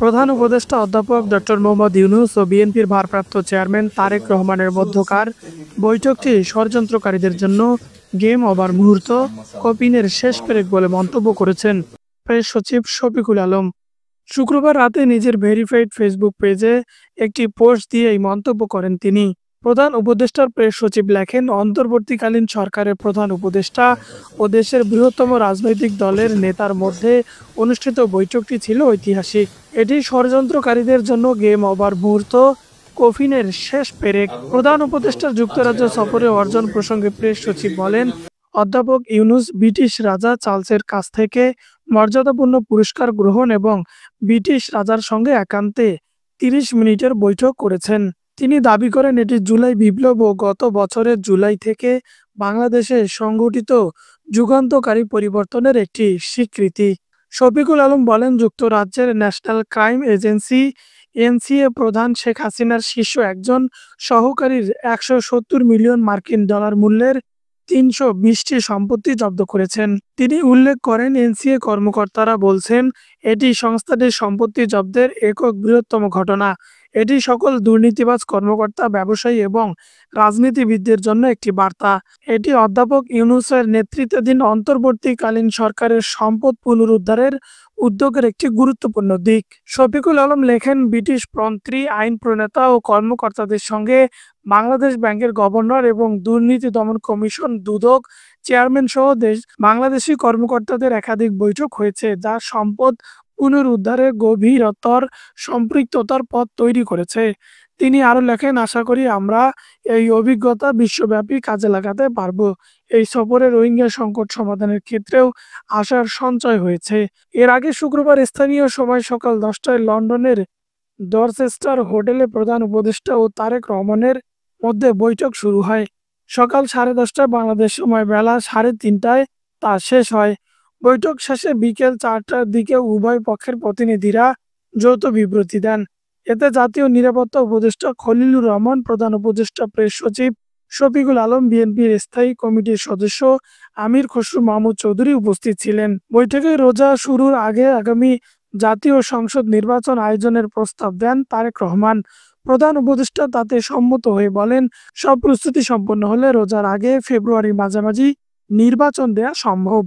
প্রধান উপদেষ্টা অধ্যাপক ডক্টর মোহাম্মদ ইউনূস ও বিএনপির ভারপ্রাপ্ত চেয়ারম্যান তারেক রহমানের মধ্যকার বৈঠকটি ষড়যন্ত্রকারীদের জন্য গেম ওভার মুহূর্ত, কপিনের শেষ পেরেক বলে মন্তব্য করেছেন প্রেস সচিব শফিকুল আলম। শুক্রবার রাতে নিজের ভেরিফাইড ফেসবুক পেজে একটি পোস্ট দিয়ে এই মন্তব্য করেন তিনি। প্রধান উপদেষ্টার প্রেস সচিব লেখেন, অন্তর্বর্তীকালীন সরকারের প্রধান উপদেষ্টা ও দেশের বৃহত্তম রাজনৈতিক দলের নেতার মধ্যে অনুষ্ঠিত বৈঠকটি ছিল ঐতিহাসিক। এটি ষড়যন্ত্রকারীদের জন্য গেম ওভার মুহূর্ত, কফিনের শেষ পেরেক। প্রধান উপদেষ্টার যুক্তরাজ্য সফরে অর্জন প্রসঙ্গে প্রেস সচিব বলেন, অধ্যাপক ইউনূস ব্রিটিশ রাজা চার্লসের কাছ থেকে মর্যাদাপূর্ণ পুরস্কার গ্রহণ এবং ব্রিটিশ রাজার সঙ্গে একান্তে ৩০ মিনিটের বৈঠক করেছেন। তিনি দাবি করেন এটি জুলাই বিপ্লব ও গত বছরের জুলাই থেকে বাংলাদেশে সংঘটিত যুগান্তকারী পরিবর্তনের একটি স্বীকৃতি। শফিকুল আলম বলেন, যুক্তরাজ্যের ন্যাশনাল ক্রাইম এজেন্সি এনসিএ প্রধান শেখ হাসিনার শীর্ষ একজন সহকারীর ১৭০ মিলিয়ন মার্কিন ডলার মূল্যের ৩২০টি সম্পত্তি জব্দ করেছেন। তিনি উল্লেখ করেন, এনসিএ কর্মকর্তারা বলছেন এটি সংস্থাটির সম্পত্তি জব্দের একক বৃহত্তম ঘটনা। এটি সকল দুর্নীতিবাজ কর্মকর্তা, ব্যবসায়ী এবং রাজনীতিবিদদের জন্য একটি বার্তা। এটি অধ্যাপক ইউনূসের নেতৃত্বাধীন অন্তর্বর্তীকালীন সরকারের সম্পদ পুনরুদ্ধারের উদ্যোগের একটি গুরুত্বপূর্ণ দিক। শফিকুল আলম লেখেন, ব্রিটিশপন্থী আইন প্রণেতা ও কর্মকর্তাদের সঙ্গে বাংলাদেশ ব্যাংকের গভর্নর এবং দুর্নীতি দমন কমিশন দুদক চেয়ারম্যান সহ বাংলাদেশি কর্মকর্তাদের একাধিক বৈঠক হয়েছে, যা সম্পদ পুনরুদ্ধারে গভীরতর সম্পৃক্ততার পথ তৈরি করেছে। তিনি আরও লেখেন, আশা করি আমরা এই অভিজ্ঞতা বিশ্বব্যাপী কাজে লাগাতে পারব। এই সফরে রোহিঙ্গা সংকট সমাধানের ক্ষেত্রেও আশার সঞ্চয় হয়েছে। এর আগে শুক্রবার স্থানীয় সময় সকাল 10টায় লন্ডনের ডরচেস্টার হোটেলে প্রধান উপদেষ্টা ও তারেক রহমানের মধ্যে বৈঠক শুরু হয়। সকাল 10:30টায় বাংলাদেশ সময় বেলা 3:30টায় তা শেষ হয়। বৈঠক শেষে বিকেল 4টার দিকে উভয় পক্ষের প্রতিনিধিরা যৌথ বিবৃতি দেন। এতে জাতীয় নিরাপত্তা উপদেষ্টা খলিলুর রহমান, প্রধান উপদেষ্টা প্রেস সচিব শফিকুল আলম, বিএনপির স্থায়ী কমিটির সদস্য আমির খসরু মাহমুদ চৌধুরী উপস্থিত ছিলেন। বৈঠকে রোজা শুরুর আগে আগামী জাতীয় সংসদ নির্বাচন আয়োজনের প্রস্তাব দেন তারেক রহমান। প্রধান উপদেষ্টা তাতে সম্মত হয়ে বলেন, সব প্রস্তুতি সম্পন্ন হলে রোজার আগে ফেব্রুয়ারির মাঝামাঝি নির্বাচন দেয়া সম্ভব।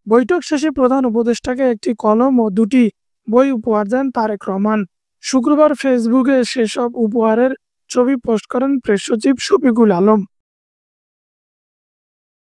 বৈঠক শেষে প্রধান উপদেষ্টাকে একটি কলম ও 2টি বই উপহার দেন তারেক রহমান। শুক্রবার ফেসবুকে সেসব উপহারের ছবি পোস্ট করেন প্রেস সচিব শফিকুল আলম।